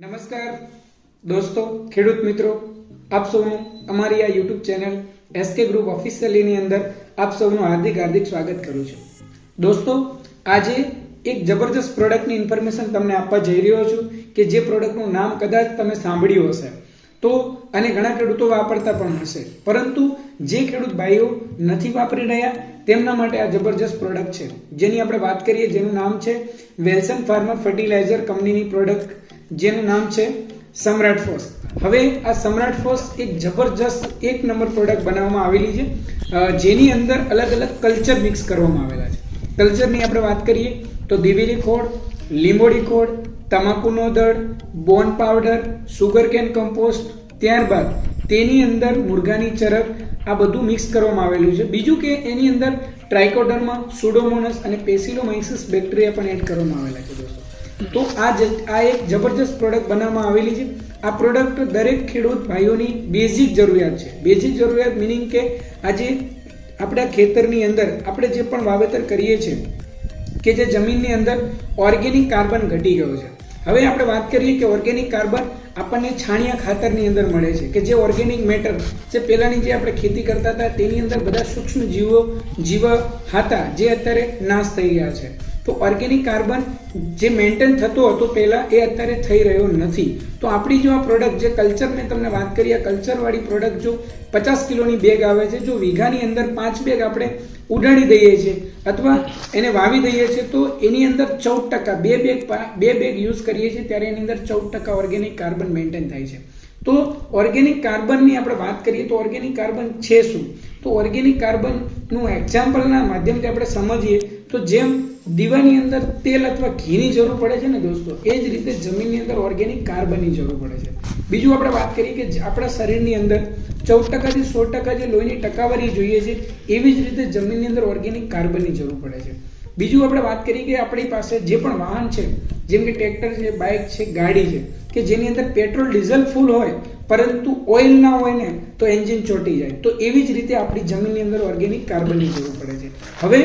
નમસ્કાર દોસ્તો, ખેડૂત મિત્રો, આપ સૌનું અમારી આ યુટ્યુબ ચેનલ એસકે ગ્રુપ ઓફિશિયલીની અંદર આપ સૌનું હાર્દિક સ્વાગત કરું છું. દોસ્તો, આજે એક જબરજસ્ત પ્રોડક્ટની ઇન્ફોર્મેશન તમને આપવા જઈ રહ્યો છું કે જે પ્રોડક્ટનું નામ કદાચ તમે સાંભળ્યું હશે તો અને ઘણા ખેડૂતો વાપરતા પણ હશે, પરંતુ જે ખેડૂત ભાઈઓ નથી વાપરી રહ્યા તેમના માટે આ જબરજસ્ત પ્રોડક્ટ છે જેની આપણે વાત કરીએ, જેનું નામ છે વેલ્સન ફાર્મર ફર્ટિલાઇઝર કંપનીની પ્રોડક્ટ, જેનું નામ છે સમ્રાટ ફોસ. હવે આ સમ્રાટ ફોસ એક જબરજસ્ત એક નંબર પ્રોડક્ટ બનાવવામાં આવેલી છે જેની અંદર અલગ અલગ કલ્ચર મિક્સ કરવામાં આવેલા છે. કલ્ચરની આપણે વાત કરીએ તો દિવેલી ખોળ, લીંબોળી ખોળ, તમાકુનો દળ, બોન પાવડર, સુગર કેન કમ્પોસ્ટ, ત્યારબાદ તેની અંદર મુરઘાની ચરક, આ બધું મિક્સ કરવામાં આવેલું છે. બીજું કે એની અંદર ટ્રાઇકોડર્મા, સુડોમોનસ અને પેસિલોમાઇસિસ બેક્ટેરિયા પણ એડ કરવામાં આવેલા છે દોસ્તો. તો આ એક જબરજસ્ત પ્રોડક્ટ બનાવવામાં આવેલી છે. આ પ્રોડક્ટ દરેક ખેડૂત ભાઈઓની બેઝિક જરૂરિયાત છે. બેઝિક જરૂરિયાત મિનિંગ કે આજે આપણા ખેતરની અંદર આપણે જે પણ વાવેતર કરીએ છીએ કે જે જમીનની અંદર ઓર્ગેનિક કાર્બન ઘટી ગયો છે. હવે આપણે વાત કરીએ કે ઓર્ગેનિક કાર્બન આપણને છાણિયા ખાતરની અંદર મળે છે કે જે ઓર્ગેનિક મેટર જે પહેલાની જે આપણે ખેતી કરતા હતા તેની અંદર બધા સૂક્ષ્મ જીવ હતા જે અત્યારે નાશ થઈ ગયા છે. તો ઓર્ગેનિક કાર્બન જે મેન્ટેન થતો હતો પહેલા એ અત્યારે થઈ રહ્યો નથી. તો આપણી જો આ પ્રોડક્ટ જે કલ્ચર મેં તમને વાત કરી, આ કલ્ચરવાળી પ્રોડક્ટ જો 50 કિલોની બેગ આવે છે, જો વીઘાની અંદર 5 બેગ આપણે ઉડાડી દઈએ છીએ અથવા એને વાવી દઈએ છીએ તો એની અંદર 14%, બે બેગ યુઝ કરીએ છીએ ત્યારે એની અંદર 14% ઓર્ગેનિક કાર્બન મેન્ટેન થાય છે. તો ઓર્ગેનિક કાર્બનની આપણે વાત કરીએ તો ઓર્ગેનિક કાર્બન છે શું? તો ઓર્ગેનિક કાર્બનનું એક્ઝામ્પલના માધ્યમથી આપણે સમજીએ તો જેમ દીવાની અંદર તેલ અથવા ઘીની જરૂર પડે છે ને દોસ્તો, એ જ રીતે જમીનની અંદર ઓર્ગેનિક કાર્બનની જરૂર પડે છે. બીજું આપણે વાત કરીએ કે આપણા શરીરની અંદર 14% થી 16% જે લોહીની ટકાવારી જોઈએ છે એવી જ રીતે જમીનની અંદર ઓર્ગેનિક કાર્બનની જરૂર પડે છે. બીજું આપણે વાત કરીએ કે આપણી પાસે જે પણ વાહન છે, જેમ કે ટ્રેક્ટર છે, બાઇક છે, ગાડી છે, કે જેની અંદર પેટ્રોલ ડીઝલ ફૂલ હોય પરંતુ ઓઇલ ના હોય ને તો એન્જિન ચોંટી જાય, તો એવી જ રીતે આપણી જમીનની અંદર ઓર્ગેનિક કાર્બનની જરૂર પડે છે. હવે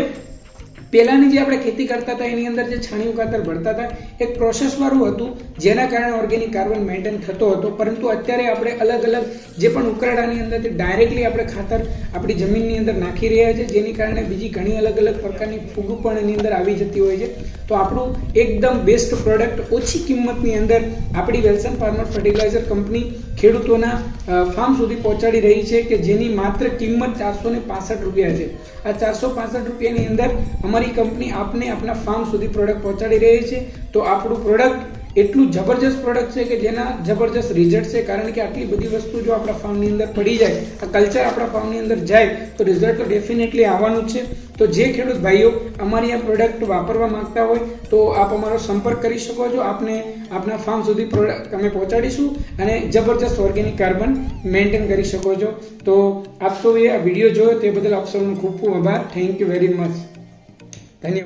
પહેલાની જે આપણે ખેતી કરતા હતા એની અંદર જે છાણિયું ખાતર ભરતા હતા એક પ્રોસેસ વાળું હતું જેના કારણે ઓર્ગેનિક કાર્બન મેન્ટેન થતો હતો, પરંતુ અત્યારે આપણે અલગ અલગ જે પણ ઉકરડાની અંદરથી ડાયરેક્ટલી આપણે ખાતર આપણી જમીનની અંદર નાખી રહ્યા છે, જેની કારણે બીજી ઘણી અલગ અલગ પ્રકારની ફૂગ પણ એની અંદર આવી જતી હોય છે. તો આપણું એકદમ બેસ્ટ પ્રોડક્ટ ઓછી કિંમતની અંદર આપણી વેલ્સન ફાર્મર ફર્ટિલાઇઝર કંપની ખેડૂતોના ફાર્મ સુધી પહોંચાડી રહી છે કે જેની માત્ર કિંમત 465 રૂપિયા છે. આ 465 રૂપિયાની અંદર અમારી કંપની આપને આપના ફાર્મ સુધી પ્રોડક્ટ પહોંચાડી રહી છે. તો આપણું પ્રોડક્ટ એટલું જબરજસ્ત પ્રોડક્ટ છે કે જેના જબરજસ્ત રિઝલ્ટ છે, કારણ કે આટલી બધી વસ્તુ જો આપણા ફાર્મની અંદર પડી જાય, આ કલ્ચર આપણા ફાર્મની અંદર જાય તો રિઝલ્ટ તો ડેફિનેટલી આવવાનું જ છે. તો જે ખેડૂત ભાઈઓ અમારી આ પ્રોડક્ટ વાપરવા માંગતા હોય તો આપ અમારો સંપર્ક કરી શકો છો. આપને આપના ફાર્મ સુધી પ્રોડક્ટ અમે પહોંચાડીશું અને જબરજસ્ત ઓર્ગેનિક કાર્બન મેન્ટેન કરી શકો છો. તો આપ સૌએ આ વિડીયો જોયો તે બદલ આપ સૌનો ખૂબ ખૂબ આભાર. Thank you very much.